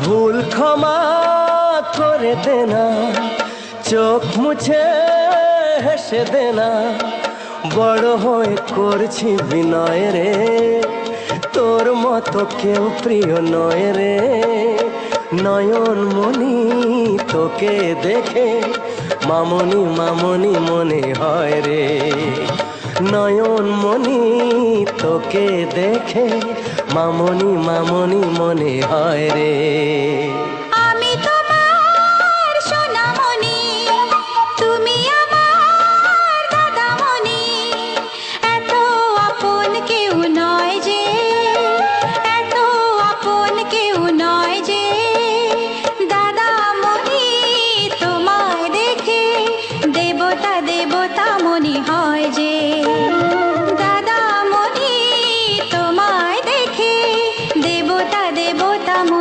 ভুল ক্ষমা করে দে না, চোখ মুছে হেসে দে না, বড় হয়ে করছি বিনয় রে, তোর মতো কেউ প্রিয় নয় রে। নয়ন মনি তোকে দেখে মামনি মামনি মনে হয় রে, নয়ন মনি তোকে দেখে মামনি মামনি মনে হয় রে।